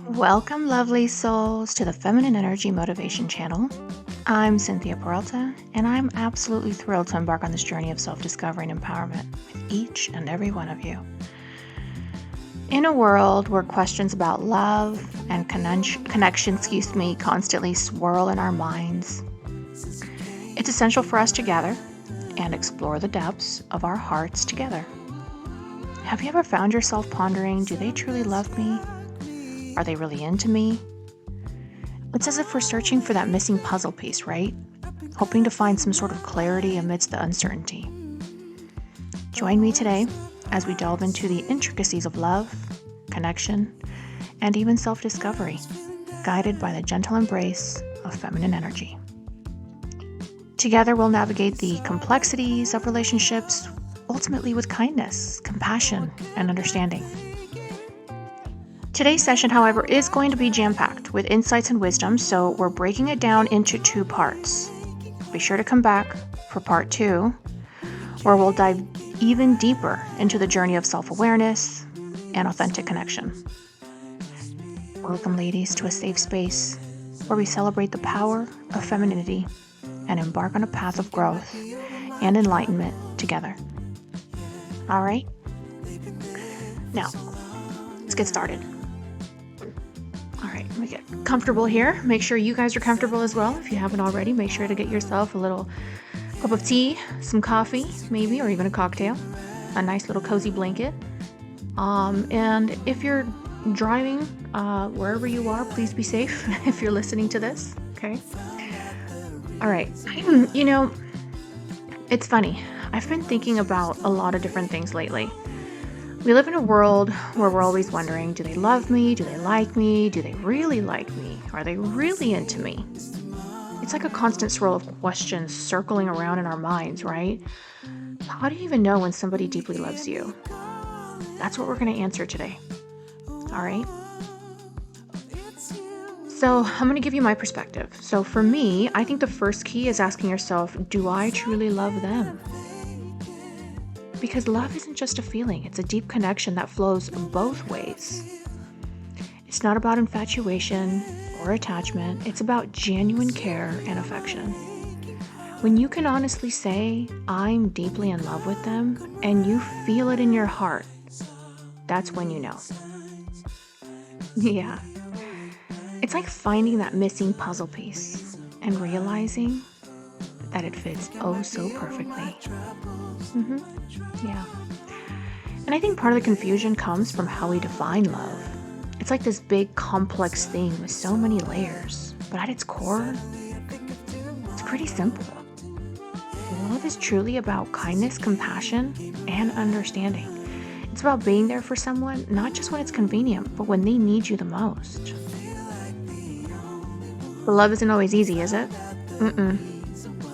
Welcome, lovely souls, to the Feminine Energy Motivation Channel. I'm Cynthia Peralta, and I'm absolutely thrilled to embark on this journey of self-discovery and empowerment with each and every one of you. In a world where questions about love and connection, constantly swirl in our minds, it's essential for us to gather and explore the depths of our hearts together. Have you ever found yourself pondering, do they truly love me? Are they really into me? It's as if we're searching for that missing puzzle piece, right? Hoping to find some sort of clarity amidst the uncertainty. Join me today as we delve into the intricacies of love, connection, and even self-discovery, guided by the gentle embrace of feminine energy. Together, we'll navigate the complexities of relationships, ultimately with kindness, compassion, and understanding. Today's session, however, is going to be jam-packed with insights and wisdom, so we're breaking it down into two parts. Be sure to come back for part 2, where we'll dive even deeper into the journey of self-awareness and authentic connection. Welcome, ladies, to a safe space where we celebrate the power of femininity and embark on a path of growth and enlightenment together. All right? Now, let's get started. All right, let me get comfortable here. Make sure you guys are comfortable as well. If you haven't already, make sure to get yourself a little cup of tea, some coffee, maybe, or even a cocktail, a nice little cozy blanket. And if you're driving, wherever you are, please be safe if you're listening to this, okay? All right, it's funny. I've been thinking about a lot of different things lately. We live in a world where we're always wondering, do they love me? Do they like me? Do they really like me? Are they really into me? It's like a constant swirl of questions circling around in our minds, right? How do you even know when somebody deeply loves you? That's what we're going to answer today. All right? So I'm going to give you my perspective. So for me, I think the first key is asking yourself, do I truly love them? Because love isn't just a feeling, it's a deep connection that flows both ways. It's not about infatuation or attachment, it's about genuine care and affection. When you can honestly say, I'm deeply in love with them, and you feel it in your heart, that's when you know. Yeah. It's like finding that missing puzzle piece and realizing that it fits oh so perfectly. Yeah. And I think part of the confusion comes from how we define love. It's like this big complex thing with so many layers, but at its core, it's pretty simple. Love is truly about kindness, compassion, and understanding. It's about being there for someone, not just when it's convenient, but when they need you the most. But love isn't always easy, is it?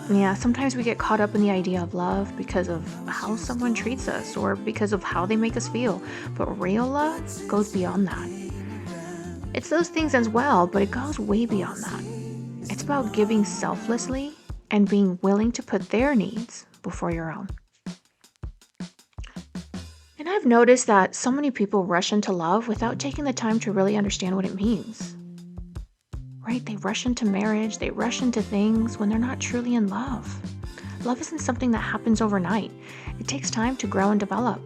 Yeah, sometimes we get caught up in the idea of love because of how someone treats us or because of how they make us feel. But real love goes beyond that. It's those things as well, but it goes way beyond that. It's about giving selflessly and being willing to put their needs before your own. And I've noticed that so many people rush into love without taking the time to really understand what it means. Right? They rush into marriage, they rush into things when they're not truly in love. Love isn't something that happens overnight. It takes time to grow and develop.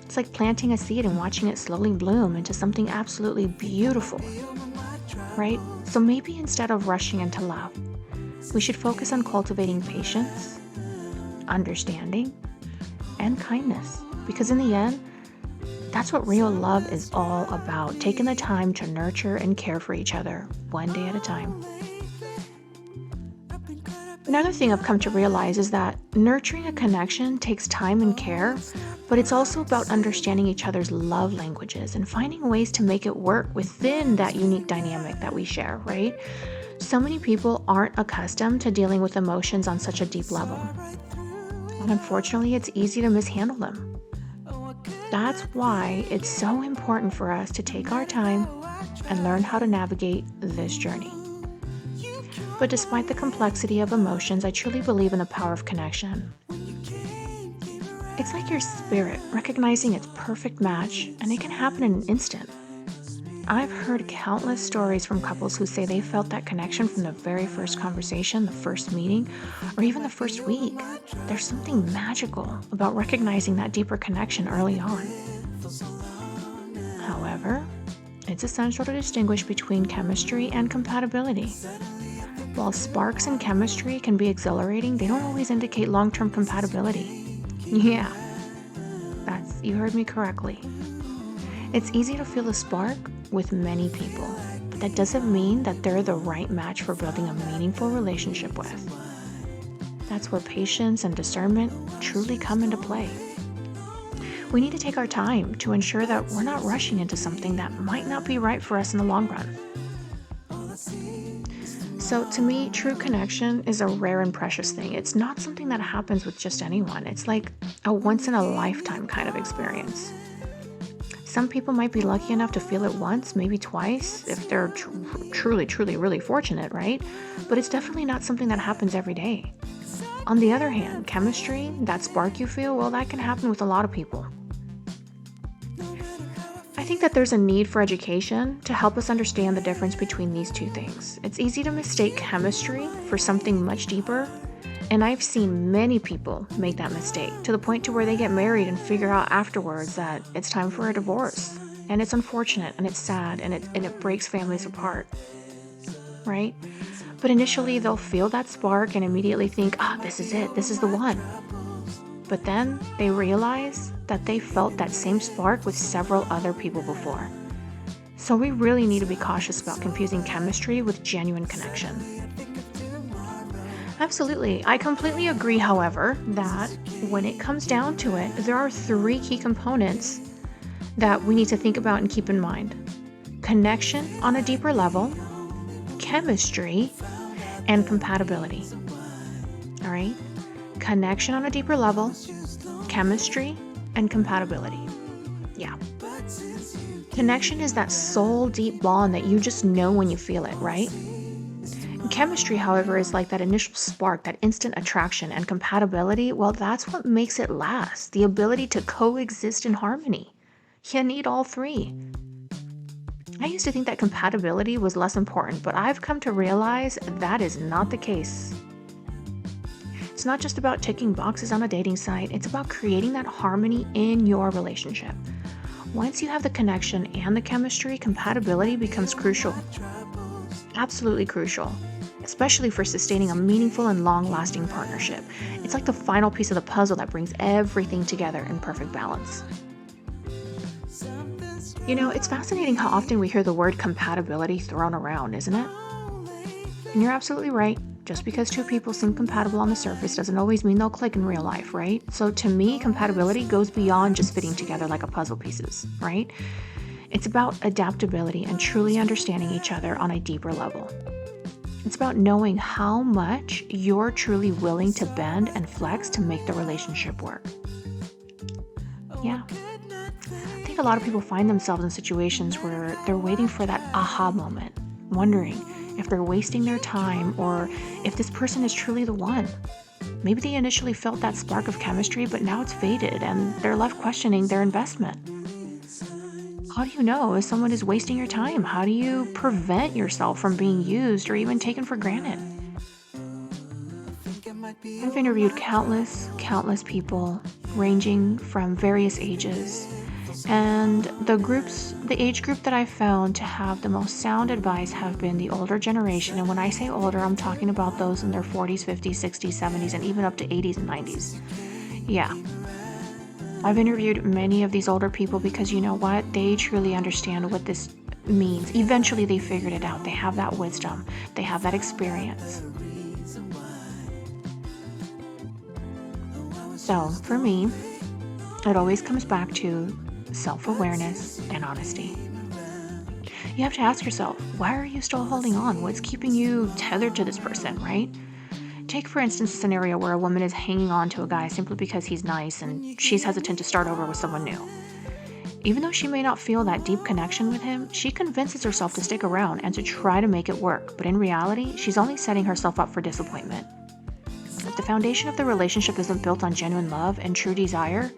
It's like planting a seed and watching it slowly bloom into something absolutely beautiful. Right? So maybe instead of rushing into love, we should focus on cultivating patience, understanding, and kindness. Because in the end, that's what real love is all about, taking the time to nurture and care for each other, one day at a time. Another thing I've come to realize is that nurturing a connection takes time and care, but it's also about understanding each other's love languages and finding ways to make it work within that unique dynamic that we share, right? So many people aren't accustomed to dealing with emotions on such a deep level. And unfortunately, it's easy to mishandle them. That's why it's so important for us to take our time and learn how to navigate this journey. But despite the complexity of emotions, I truly believe in the power of connection. It's like your spirit recognizing its perfect match, and it can happen in an instant. I've heard countless stories from couples who say they felt that connection from the very first conversation, the first meeting, or even the first week. There's something magical about recognizing that deeper connection early on. However, it's essential to distinguish between chemistry and compatibility. While sparks in chemistry can be exhilarating, they don't always indicate long-term compatibility. Yeah, you heard me correctly. It's easy to feel a spark with many people, but that doesn't mean that they're the right match for building a meaningful relationship with. That's where patience and discernment truly come into play. We need to take our time to ensure that we're not rushing into something that might not be right for us in the long run. So to me, true connection is a rare and precious thing. It's not something that happens with just anyone. It's like a once-in-a-lifetime kind of experience. Some people might be lucky enough to feel it once, maybe twice, if they're truly, really fortunate, right? But it's definitely not something that happens every day. On the other hand, chemistry, that spark you feel, well, that can happen with a lot of people. I think that there's a need for education to help us understand the difference between these two things. It's easy to mistake chemistry for something much deeper, and I've seen many people make that mistake to the point to where they get married and figure out afterwards that it's time for a divorce. And it's unfortunate, and it's sad, and it breaks families apart, right? But initially they'll feel that spark and immediately think, this is it, this is the one. But then they realize that they felt that same spark with several other people before. So we really need to be cautious about confusing chemistry with genuine connection. Absolutely. I completely agree, however, that when it comes down to it, there are 3 key components that we need to think about and keep in mind. Connection on a deeper level, chemistry, and compatibility. All right? Connection on a deeper level, chemistry, and compatibility. Yeah. Connection is that soul deep bond that you just know when you feel it, right? Chemistry, however, is like that initial spark, that instant attraction, and compatibility, well, that's what makes it last. The ability to coexist in harmony. You need all 3. I used to think that compatibility was less important, but I've come to realize that is not the case. It's not just about ticking boxes on a dating site, it's about creating that harmony in your relationship. Once you have the connection and the chemistry, compatibility becomes crucial. Absolutely crucial, especially for sustaining a meaningful and long-lasting partnership. It's like the final piece of the puzzle that brings everything together in perfect balance. You know, it's fascinating how often we hear the word compatibility thrown around, isn't it? And you're absolutely right. Just because 2 people seem compatible on the surface doesn't always mean they'll click in real life, right? So to me, compatibility goes beyond just fitting together like a puzzle pieces, right? It's about adaptability and truly understanding each other on a deeper level. It's about knowing how much you're truly willing to bend and flex to make the relationship work. Yeah. I think a lot of people find themselves in situations where they're waiting for that aha moment, wondering if they're wasting their time or if this person is truly the one. Maybe they initially felt that spark of chemistry, but now it's faded and they're left questioning their investment. How do you know if someone is wasting your time? How do you prevent yourself from being used or even taken for granted? I've interviewed countless people ranging from various ages. And the age group that I found to have the most sound advice have been the older generation. And when I say older, I'm talking about those in their 40s, 50s, 60s, 70s, and even up to 80s and 90s. Yeah. I've interviewed many of these older people because you know what? They truly understand what this means. Eventually they figured it out. They have that wisdom. They have that experience. So for me, it always comes back to self-awareness and honesty. You have to ask yourself, why are you still holding on? What's keeping you tethered to this person, right? Take, for instance, a scenario where a woman is hanging on to a guy simply because he's nice and she's hesitant to start over with someone new. Even though she may not feel that deep connection with him, she convinces herself to stick around and to try to make it work. But in reality, she's only setting herself up for disappointment. If the foundation of the relationship isn't built on genuine love and true desire,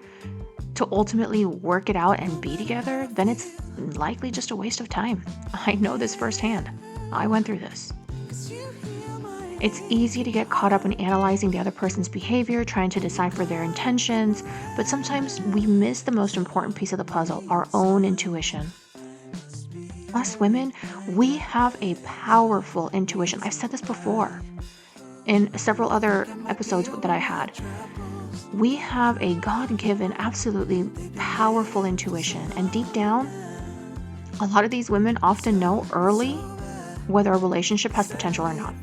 to ultimately work it out and be together, then it's likely just a waste of time. I know this firsthand. I went through this. It's easy to get caught up in analyzing the other person's behavior, trying to decipher their intentions, but sometimes we miss the most important piece of the puzzle, our own intuition. Us women, we have a powerful intuition. I've said this before in several other episodes that I had. We have a God-given, absolutely powerful intuition, and deep down, a lot of these women often know early whether a relationship has potential or not.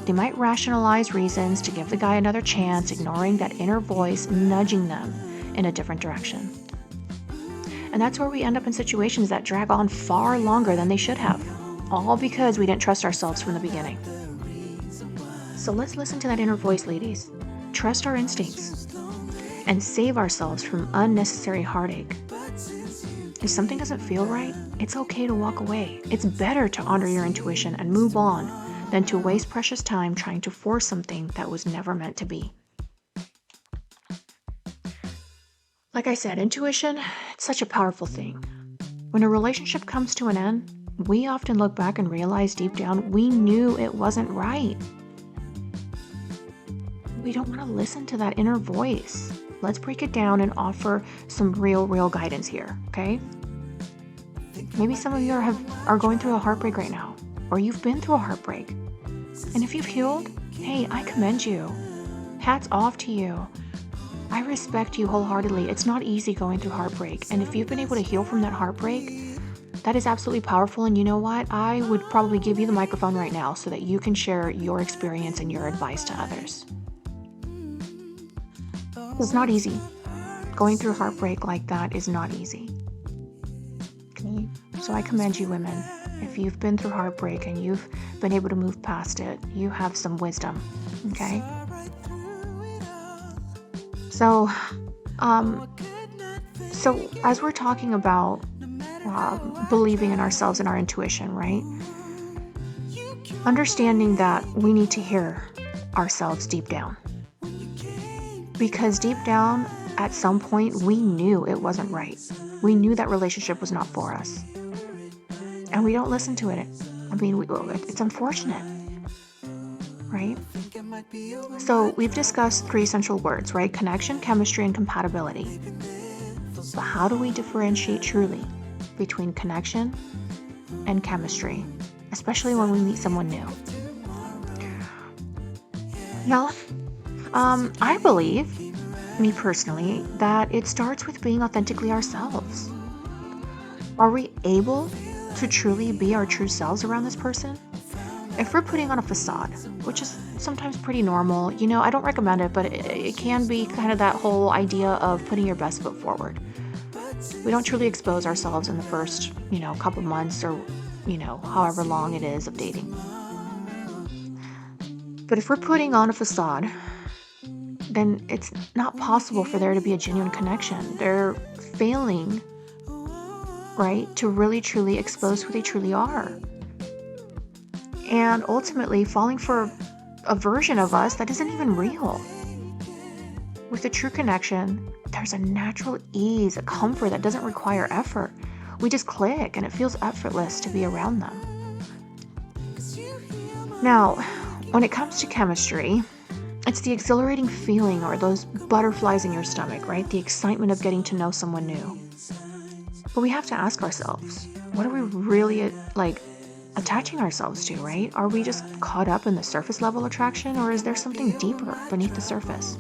They might rationalize reasons to give the guy another chance, ignoring that inner voice nudging them in a different direction. And that's where we end up in situations that drag on far longer than they should have, all because we didn't trust ourselves from the beginning. So let's listen to that inner voice, ladies. Trust our instincts and save ourselves from unnecessary heartache. If something doesn't feel right, it's okay to walk away. It's better to honor your intuition and move on than to waste precious time trying to force something that was never meant to be. Like I said, intuition, it's such a powerful thing. When a relationship comes to an end, we often look back and realize deep down we knew it wasn't right. We don't want to listen to that inner voice. Let's break it down and offer some real guidance here, okay? Maybe some of you are going through a heartbreak right now, or you've been through a heartbreak. And if you've healed, hey, I commend you. Hats off to you. I respect you wholeheartedly. It's not easy going through heartbreak. And if you've been able to heal from that heartbreak, that is absolutely powerful. And you know what? I would probably give you the microphone right now so that you can share your experience and your advice to others. It's not easy. Going through heartbreak like that is not easy. Okay? So I commend you, women. If you've been through heartbreak and you've been able to move past it, you have some wisdom, okay? So as we're talking about believing in ourselves and our intuition, right? Understanding that we need to hear ourselves deep down. Because deep down, at some point, we knew it wasn't right. We knew that relationship was not for us. And we don't listen to it. I mean, it's unfortunate, right? So we've discussed 3 essential words, right? Connection, chemistry, and compatibility. But how do we differentiate truly between connection and chemistry, especially when we meet someone new? Now, I believe, me personally, that it starts with being authentically ourselves. Are we able to truly be our true selves around this person? If we're putting on a facade, which is sometimes pretty normal, I don't recommend it, but it can be kind of that whole idea of putting your best foot forward. We don't truly expose ourselves in the first, couple months or, however long it is of dating. But if we're putting on a facade, then it's not possible for there to be a genuine connection. They're failing, right, to really truly expose who they truly are. And ultimately falling for a version of us that isn't even real. With a true connection, there's a natural ease, a comfort that doesn't require effort. We just click and it feels effortless to be around them. Now, when it comes to chemistry, it's the exhilarating feeling or those butterflies in your stomach, right? The excitement of getting to know someone new. But we have to ask ourselves, what are we really attaching ourselves to, right? Are we just caught up in the surface level attraction, or is there something deeper beneath the surface?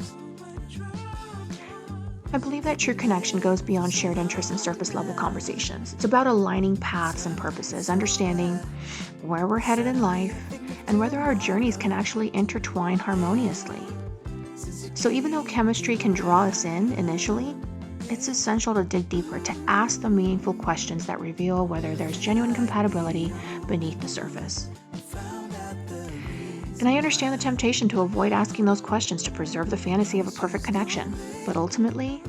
I believe that true connection goes beyond shared interests and surface level conversations. It's about aligning paths and purposes, understanding where we're headed in life, and whether our journeys can actually intertwine harmoniously. So even though chemistry can draw us in initially, it's essential to dig deeper, to ask the meaningful questions that reveal whether there's genuine compatibility beneath the surface. And I understand the temptation to avoid asking those questions to preserve the fantasy of a perfect connection, but ultimately,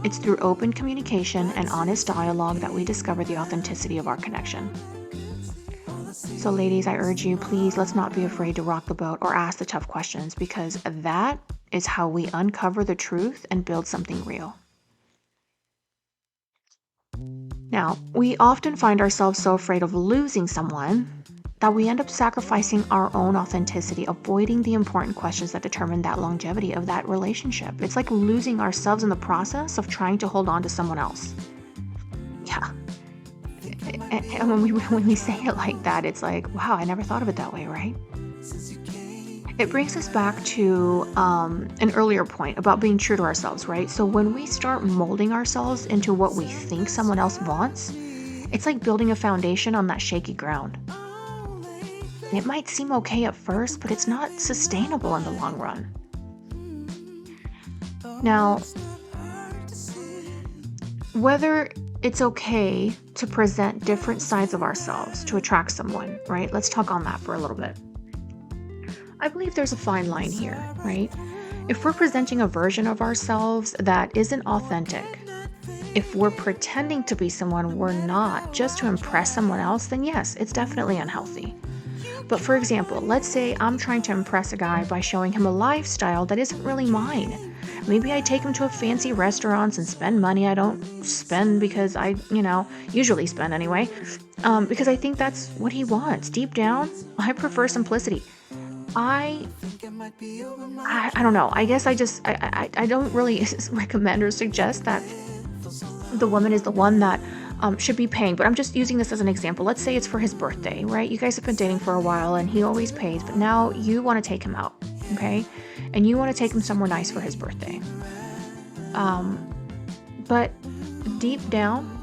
it's through open communication and honest dialogue that we discover the authenticity of our connection. So ladies, I urge you, please, let's not be afraid to rock the boat or ask the tough questions, because that is how we uncover the truth and build something real. Now, we often find ourselves so afraid of losing someone that we end up sacrificing our own authenticity, avoiding the important questions that determine that longevity of that relationship. It's like losing ourselves in the process of trying to hold on to someone else. Yeah. And when we say it like that, it's like, wow, I never thought of it that way, right? It brings us back to an earlier point about being true to ourselves, right? So when we start molding ourselves into what we think someone else wants, it's like building a foundation on that shaky ground. It might seem okay at first, but it's not sustainable in the long run. Now, whether it's okay to present different sides of ourselves to attract someone, right? Let's talk on that for a little bit. I believe there's a fine line here, right? If we're presenting a version of ourselves that isn't authentic, if we're pretending to be someone we're not just to impress someone else, then yes, it's definitely unhealthy. But for example, let's say I'm trying to impress a guy by showing him a lifestyle that isn't really mine. Maybe I take him to a fancy restaurants and spend money I don't spend because I, usually spend anyway, because I think that's what he wants. Deep down, I prefer simplicity. I don't know. I guess I don't really recommend or suggest that the woman is the one that should be paying, but I'm just using this as an example. Let's say it's for his birthday, right? You guys have been dating for a while and he always pays, but now you want to take him out, okay? And you want to take him somewhere nice for his birthday. But deep down,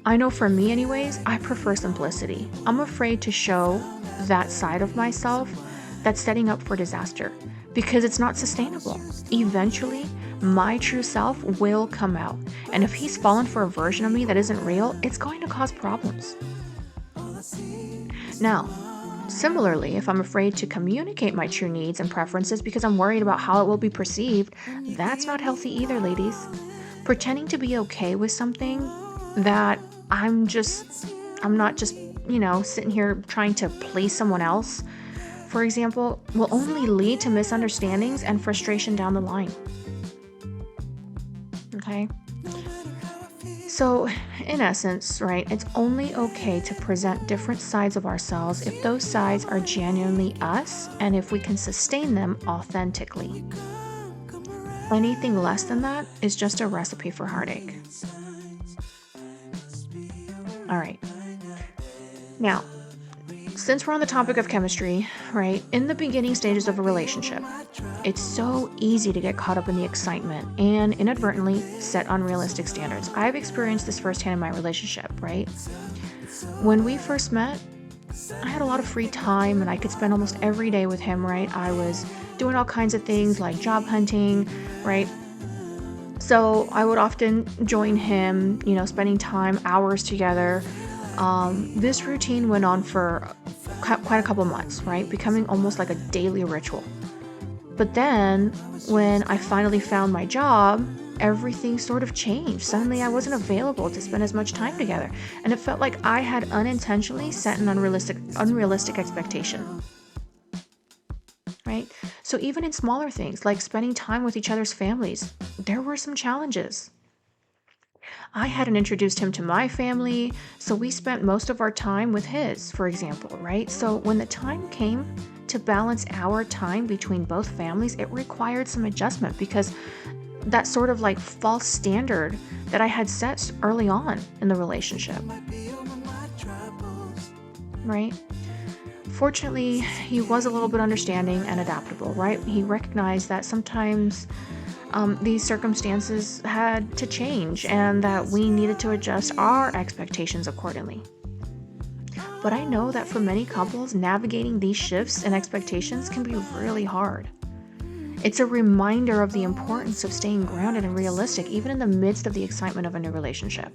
I know for me anyways, I prefer simplicity. I'm afraid to show that side of myself that's setting up for disaster because it's not sustainable. Eventually, my true self will come out. And if he's fallen for a version of me that isn't real, it's going to cause problems. Now, similarly, if I'm afraid to communicate my true needs and preferences because I'm worried about how it will be perceived, that's not healthy either, ladies. Pretending to be okay with something that I'm not just, sitting here trying to please someone else, for example, will only lead to misunderstandings and frustration down the line. Okay? So, in essence, right, it's only okay to present different sides of ourselves if those sides are genuinely us and if we can sustain them authentically. Anything less than that is just a recipe for heartache. All right. Now, since we're on the topic of chemistry, right, in the beginning stages of a relationship, it's so easy to get caught up in the excitement and inadvertently set unrealistic standards. I've experienced this firsthand in my relationship, right? When we first met, I had a lot of free time and I could spend almost every day with him, right? I was doing all kinds of things like job hunting, right? So I would often join him, spending time, hours together. This routine went on for quite a couple months, right? Becoming almost like a daily ritual. But then when I finally found my job, everything sort of changed. Suddenly I wasn't available to spend as much time together. And it felt like I had unintentionally set an unrealistic expectation. Right? So even in smaller things like spending time with each other's families, there were some challenges. I hadn't introduced him to my family, so we spent most of our time with his, for example, right? So when the time came to balance our time between both families, it required some adjustment because that sort of like false standard that I had set early on in the relationship, right? Fortunately, he was a little bit understanding and adaptable, right? He recognized that sometimes these circumstances had to change and that we needed to adjust our expectations accordingly. But I know that for many couples, navigating these shifts and expectations can be really hard. It's a reminder of the importance of staying grounded and realistic, even in the midst of the excitement of a new relationship.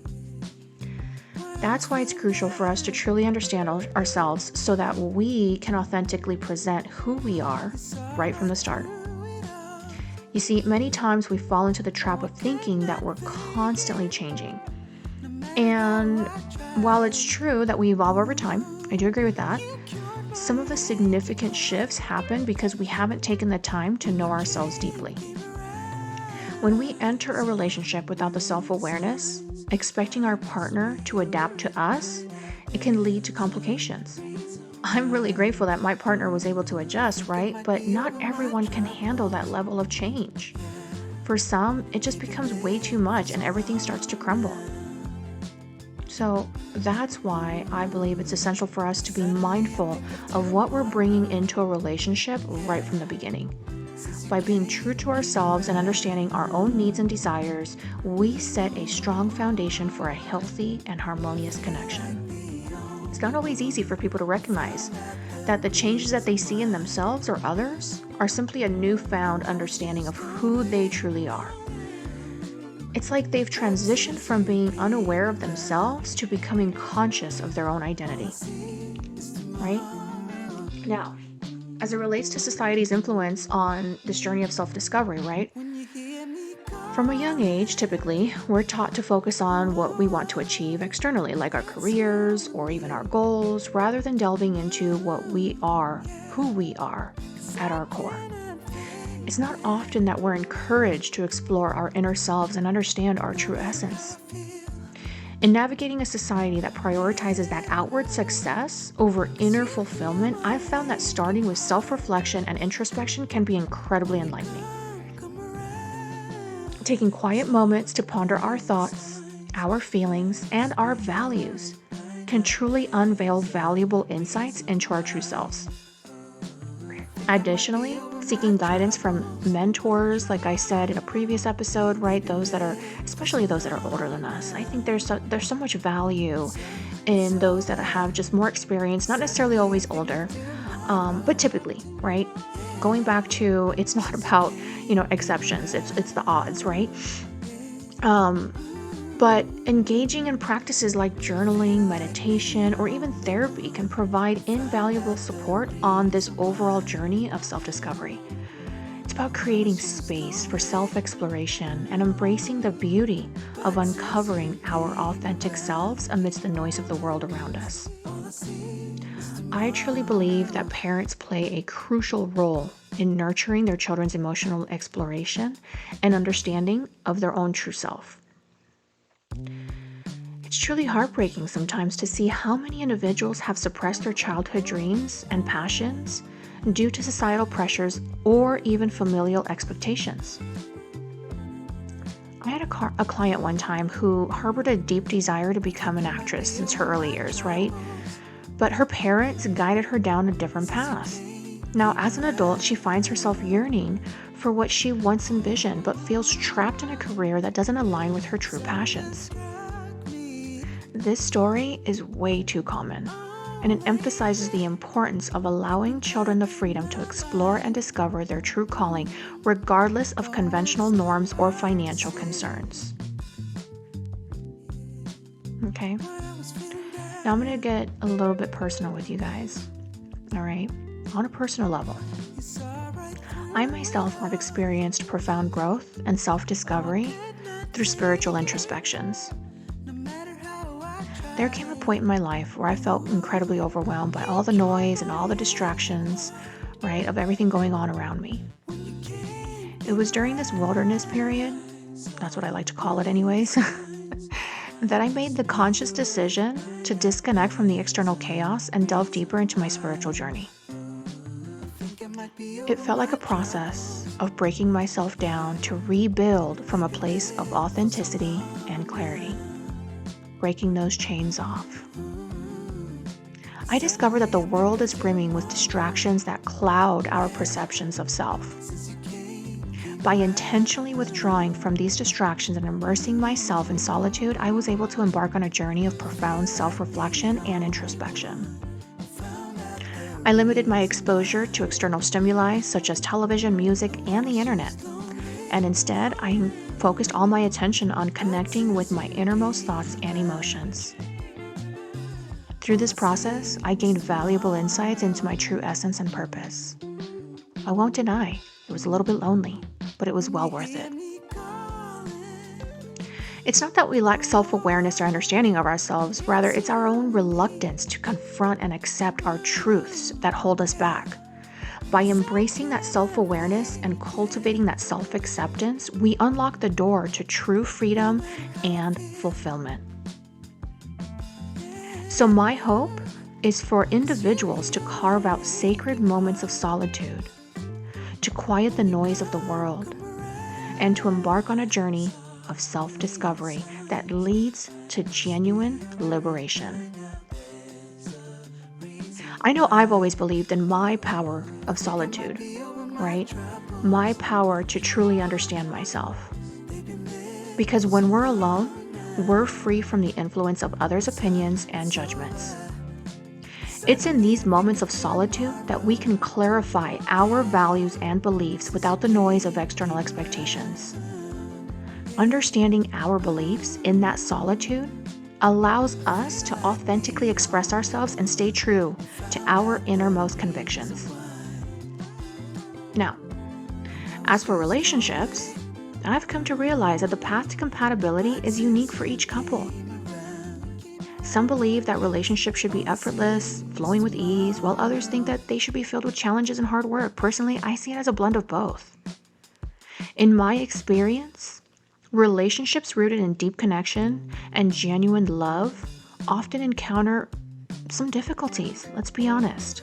That's why it's crucial for us to truly understand ourselves so that we can authentically present who we are right from the start. You see, many times we fall into the trap of thinking that we're constantly changing. And while it's true that we evolve over time, I do agree with that, some of the significant shifts happen because we haven't taken the time to know ourselves deeply. When we enter a relationship without the self-awareness, expecting our partner to adapt to us, it can lead to complications. I'm really grateful that my partner was able to adjust, right? But not everyone can handle that level of change. For some, it just becomes way too much and everything starts to crumble. So that's why I believe it's essential for us to be mindful of what we're bringing into a relationship right from the beginning. By being true to ourselves and understanding our own needs and desires, we set a strong foundation for a healthy and harmonious connection. It's not always easy for people to recognize that the changes that they see in themselves or others are simply a newfound understanding of who they truly are. It's like they've transitioned from being unaware of themselves to becoming conscious of their own identity. Right? Now, as it relates to society's influence on this journey of self-discovery, right? From a young age, typically, we're taught to focus on what we want to achieve externally, like our careers or even our goals, rather than delving into what we are, who we are at our core. It's not often that we're encouraged to explore our inner selves and understand our true essence. In navigating a society that prioritizes that outward success over inner fulfillment, I've found that starting with self-reflection and introspection can be incredibly enlightening. Taking quiet moments to ponder our thoughts, our feelings, and our values can truly unveil valuable insights into our true selves. Additionally, seeking guidance from mentors, like I said in a previous episode, right? Especially those that are older than us. I think there's so much value in those that have just more experience, not necessarily always older, but typically, right? Going back to, it's not about, exceptions. It's the odds, right? But engaging in practices like journaling, meditation, or even therapy can provide invaluable support on this overall journey of self-discovery. It's about creating space for self-exploration and embracing the beauty of uncovering our authentic selves amidst the noise of the world around us. I truly believe that parents play a crucial role in nurturing their children's emotional exploration and understanding of their own true self. It's truly heartbreaking sometimes to see how many individuals have suppressed their childhood dreams and passions due to societal pressures or even familial expectations. I had a client one time who harbored a deep desire to become an actress since her early years, right? But her parents guided her down a different path. Now, as an adult, she finds herself yearning for what she once envisioned, but feels trapped in a career that doesn't align with her true passions. This story is way too common, and it emphasizes the importance of allowing children the freedom to explore and discover their true calling, regardless of conventional norms or financial concerns. Okay? Now I'm going to get a little bit personal with you guys. All right? On a personal level, I myself have experienced profound growth and self-discovery through spiritual introspections. There came a point in my life where I felt incredibly overwhelmed by all the noise and all the distractions, right, of everything going on around me. It was during this wilderness period, that's what I like to call it anyways, that I made the conscious decision to disconnect from the external chaos and delve deeper into my spiritual journey. It felt like a process of breaking myself down to rebuild from a place of authenticity and clarity, breaking those chains off. I discovered that the world is brimming with distractions that cloud our perceptions of self. By intentionally withdrawing from these distractions and immersing myself in solitude, I was able to embark on a journey of profound self-reflection and introspection. I limited my exposure to external stimuli such as television, music, and the internet, and instead I focused all my attention on connecting with my innermost thoughts and emotions. Through this process, I gained valuable insights into my true essence and purpose. I won't deny, it was a little bit lonely, but it was well worth it. It's not that we lack self-awareness or understanding of ourselves, rather it's our own reluctance to confront and accept our truths that hold us back. By embracing that self-awareness and cultivating that self-acceptance, we unlock the door to true freedom and fulfillment. So my hope is for individuals to carve out sacred moments of solitude, to quiet the noise of the world, and to embark on a journey of self-discovery that leads to genuine liberation. I know I've always believed in my power of solitude, right? My power to truly understand myself. Because when we're alone, we're free from the influence of others' opinions and judgments. It's in these moments of solitude that we can clarify our values and beliefs without the noise of external expectations. Understanding our beliefs in that solitude allows us to authentically express ourselves and stay true to our innermost convictions. Now, as for relationships, I've come to realize that the path to compatibility is unique for each couple. Some believe that relationships should be effortless, flowing with ease, while others think that they should be filled with challenges and hard work. Personally, I see it as a blend of both. In my experience, relationships rooted in deep connection and genuine love often encounter some difficulties, let's be honest.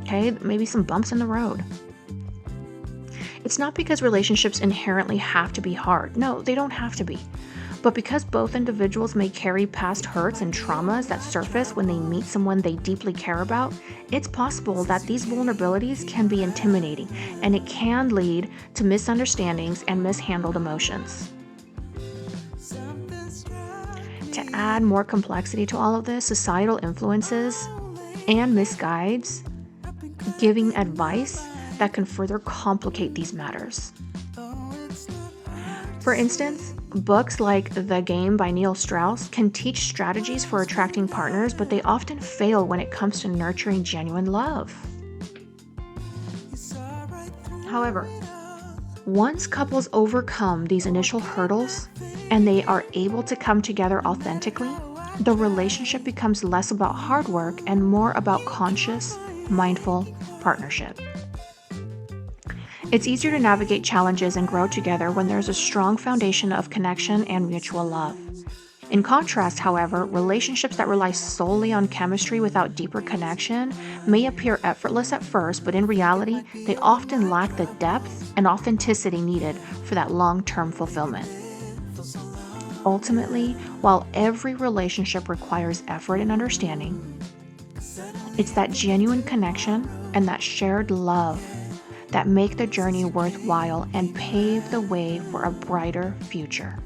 Okay, maybe some bumps in the road. It's not because relationships inherently have to be hard. No, they don't have to be. But because both individuals may carry past hurts and traumas that surface when they meet someone they deeply care about, it's possible that these vulnerabilities can be intimidating, and it can lead to misunderstandings and mishandled emotions. To add more complexity to all of this, societal influences and misguides giving advice that can further complicate these matters. For instance, books like The Game by Neil Strauss can teach strategies for attracting partners, but they often fail when it comes to nurturing genuine love. However, once couples overcome these initial hurdles and they are able to come together authentically, the relationship becomes less about hard work and more about conscious, mindful partnership. It's easier to navigate challenges and grow together when there's a strong foundation of connection and mutual love. In contrast, however, relationships that rely solely on chemistry without deeper connection may appear effortless at first, but in reality, they often lack the depth and authenticity needed for that long-term fulfillment. Ultimately, while every relationship requires effort and understanding, it's that genuine connection and that shared love that make the journey worthwhile and pave the way for a brighter future.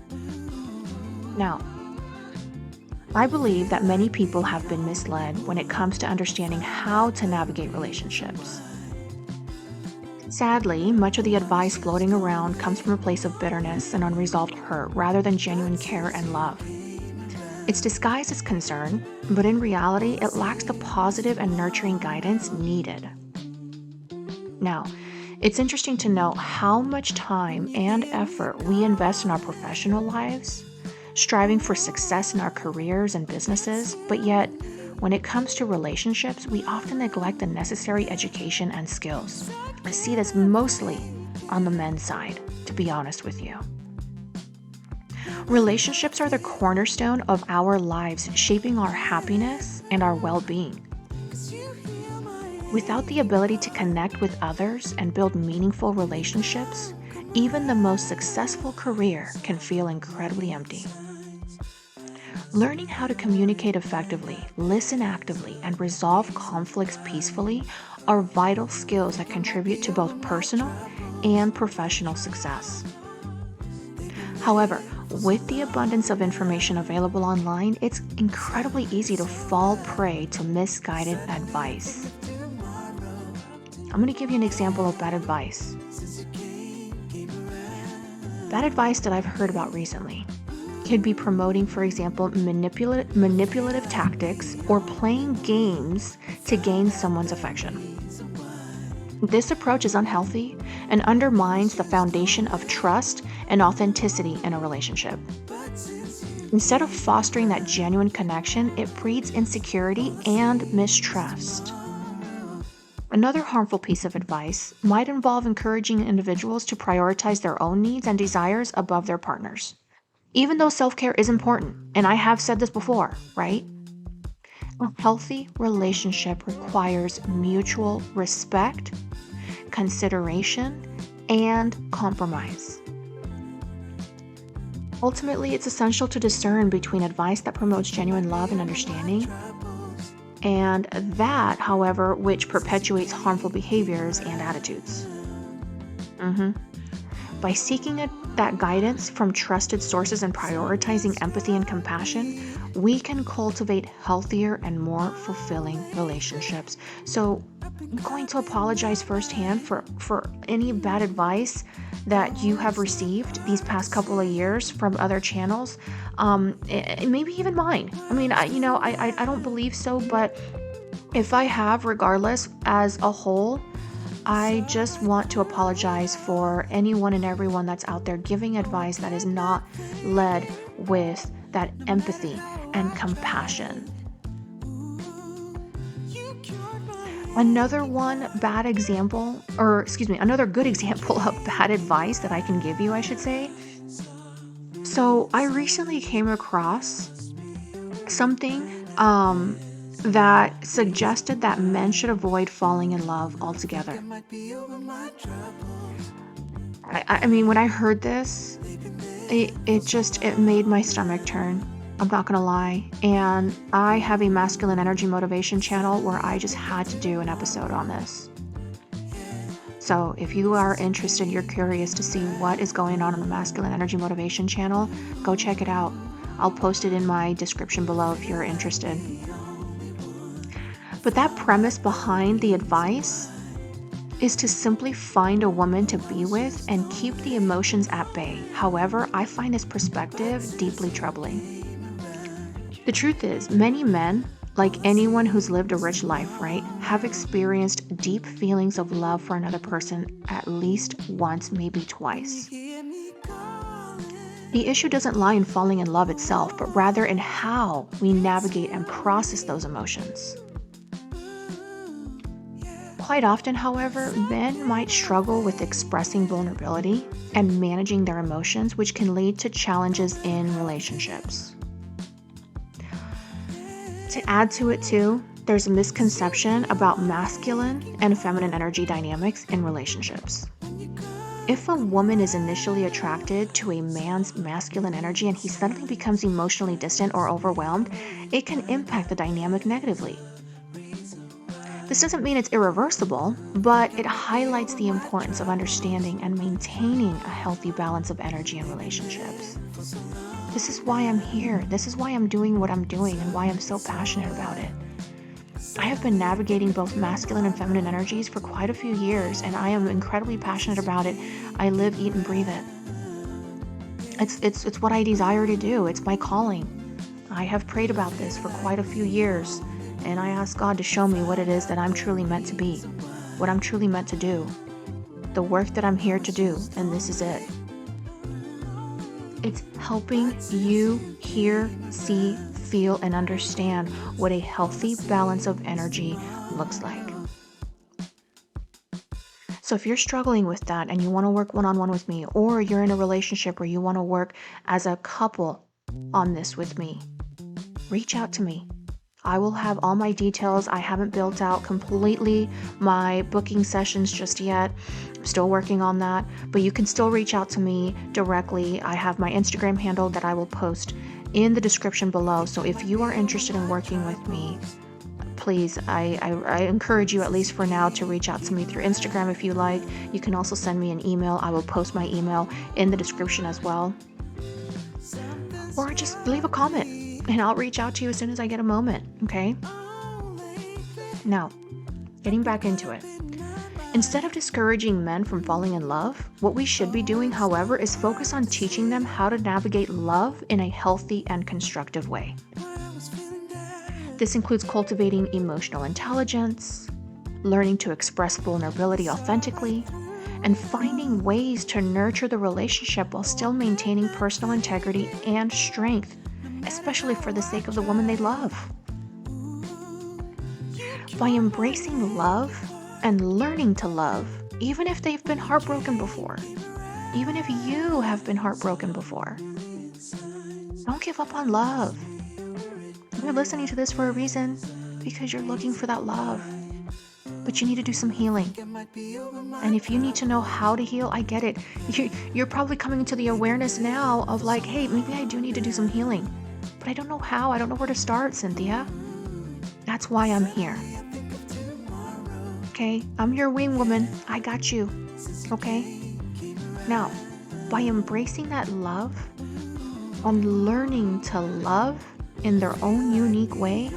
Now, I believe that many people have been misled when it comes to understanding how to navigate relationships. Sadly, much of the advice floating around comes from a place of bitterness and unresolved hurt rather than genuine care and love. It's disguised as concern, but in reality, it lacks the positive and nurturing guidance needed. Now, it's interesting to note how much time and effort we invest in our professional lives, striving for success in our careers and businesses, but yet, when it comes to relationships, we often neglect the necessary education and skills. I see this mostly on the men's side, to be honest with you. Relationships are the cornerstone of our lives, shaping our happiness and our well-being. Without the ability to connect with others and build meaningful relationships, even the most successful career can feel incredibly empty. Learning how to communicate effectively, listen actively, and resolve conflicts peacefully are vital skills that contribute to both personal and professional success. However, with the abundance of information available online, it's incredibly easy to fall prey to misguided advice. I'm going to give you an example of bad advice. Bad advice that I've heard about recently could be promoting, for example, manipulative tactics or playing games to gain someone's affection. This approach is unhealthy and undermines the foundation of trust and authenticity in a relationship. Instead of fostering that genuine connection, it breeds insecurity and mistrust. Another harmful piece of advice might involve encouraging individuals to prioritize their own needs and desires above their partners. Even though self-care is important, and I have said this before, right? A healthy relationship requires mutual respect, consideration, and compromise. Ultimately, it's essential to discern between advice that promotes genuine love and understanding and that, however, which perpetuates harmful behaviors and attitudes. By seeking that guidance from trusted sources and prioritizing empathy and compassion, we can cultivate healthier and more fulfilling relationships. So I'm going to apologize firsthand for any bad advice that you have received these past couple of years from other channels, and maybe even mine. I mean, I don't believe so, but if I have, regardless, as a whole, I just want to apologize for anyone and everyone that's out there giving advice that is not led with that empathy and compassion. Another good example of bad advice that I can give you, I should say. So I recently came across something that suggested that men should avoid falling in love altogether. I mean, when I heard this, it made my stomach turn. I'm not gonna lie. And I have a masculine energy motivation channel where I just had to do an episode on this. So if you are interested, you're curious to see what is going on the masculine energy motivation channel, go check it out. I'll post it in my description below if you're interested. But that premise behind the advice is to simply find a woman to be with and keep the emotions at bay. However, I find this perspective deeply troubling. The truth is, many men, like anyone who's lived a rich life, right, have experienced deep feelings of love for another person at least once, maybe twice. The issue doesn't lie in falling in love itself, but rather in how we navigate and process those emotions. Quite often, however, men might struggle with expressing vulnerability and managing their emotions, which can lead to challenges in relationships. To add to it too, there's a misconception about masculine and feminine energy dynamics in relationships. If a woman is initially attracted to a man's masculine energy and he suddenly becomes emotionally distant or overwhelmed, it can impact the dynamic negatively. This doesn't mean it's irreversible, but it highlights the importance of understanding and maintaining a healthy balance of energy in relationships. This is why I'm here. This is why I'm doing what I'm doing and why I'm so passionate about it. I have been navigating both masculine and feminine energies for quite a few years, and I am incredibly passionate about it. I live, eat, and breathe it. It's what I desire to do. It's my calling. I have prayed about this for quite a few years, and I ask God to show me what it is that I'm truly meant to be, what I'm truly meant to do, the work that I'm here to do, and this is it. It's helping you hear, see, feel, and understand what a healthy balance of energy looks like. So if you're struggling with that and you want to work one-on-one with me, or you're in a relationship where you want to work as a couple on this with me, reach out to me. I will have all my details. I haven't built out completely my booking sessions just yet. I'm still working on that, but you can still reach out to me directly. I have my Instagram handle that I will post in the description below. So if you are interested in working with me, please, I encourage you, at least for now, to reach out to me through Instagram if you like. You can also send me an email. I will post my email in the description as well. Or just leave a comment and I'll reach out to you as soon as I get a moment, okay? Now, getting back into it. Instead of discouraging men from falling in love, what we should be doing, however, is focus on teaching them how to navigate love in a healthy and constructive way. This includes cultivating emotional intelligence, learning to express vulnerability authentically, and finding ways to nurture the relationship while still maintaining personal integrity and strength, especially for the sake of the woman they love. By embracing love and learning to love, even if they've been heartbroken before, even if you have been heartbroken before. Don't give up on love. You're listening to this for a reason, because you're looking for that love. But you need to do some healing. And if you need to know how to heal, I get it. You're probably coming to the awareness now of like, hey, maybe I do need to do some healing. But I don't know how. I don't know where to start, Cynthia. That's why I'm here. Okay? I'm your wing woman. I got you. Okay? Now, by embracing that love, on learning to love in their own unique way,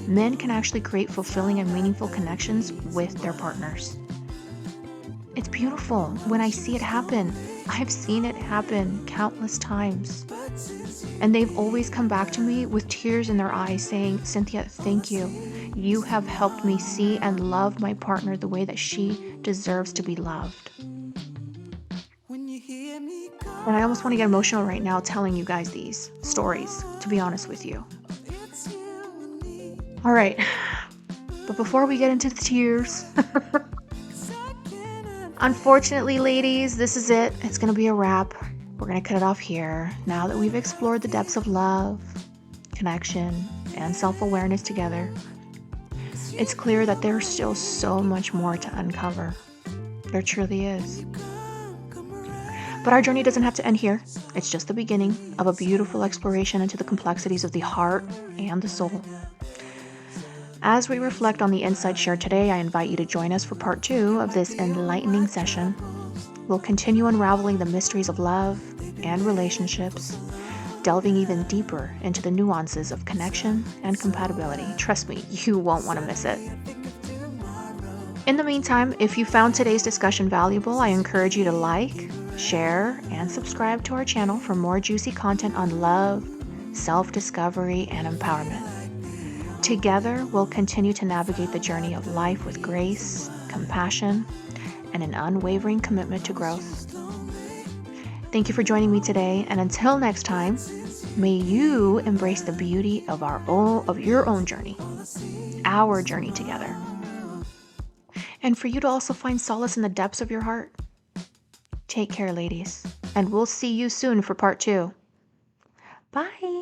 men can actually create fulfilling and meaningful connections with their partners. It's beautiful when I see it happen. I've seen it happen countless times. And they've always come back to me with tears in their eyes saying, Cynthia, thank you. You have helped me see and love my partner the way that she deserves to be loved. And I almost want to get emotional right now telling you guys these stories, to be honest with you. All right, but before we get into the tears, unfortunately, ladies, this is it. It's going to be a wrap. We're going to cut it off here. Now that we've explored the depths of love, connection, and self-awareness together, it's clear that there's still so much more to uncover. There truly is. But our journey doesn't have to end here. It's just the beginning of a beautiful exploration into the complexities of the heart and the soul. As we reflect on the insights shared today, I invite you to join us for part 2 of this enlightening session. We'll continue unraveling the mysteries of love and relationships, delving even deeper into the nuances of connection and compatibility. Trust me, you won't want to miss it. In the meantime, if you found today's discussion valuable, I encourage you to like, share, and subscribe to our channel for more juicy content on love, self-discovery, and empowerment. Together, we'll continue to navigate the journey of life with grace, compassion, and an unwavering commitment to growth. Thank you for joining me today, and until next time, may you embrace the beauty of your own journey, our journey together. And for you to also find solace in the depths of your heart. Take care, ladies, and we'll see you soon for part 2. Bye.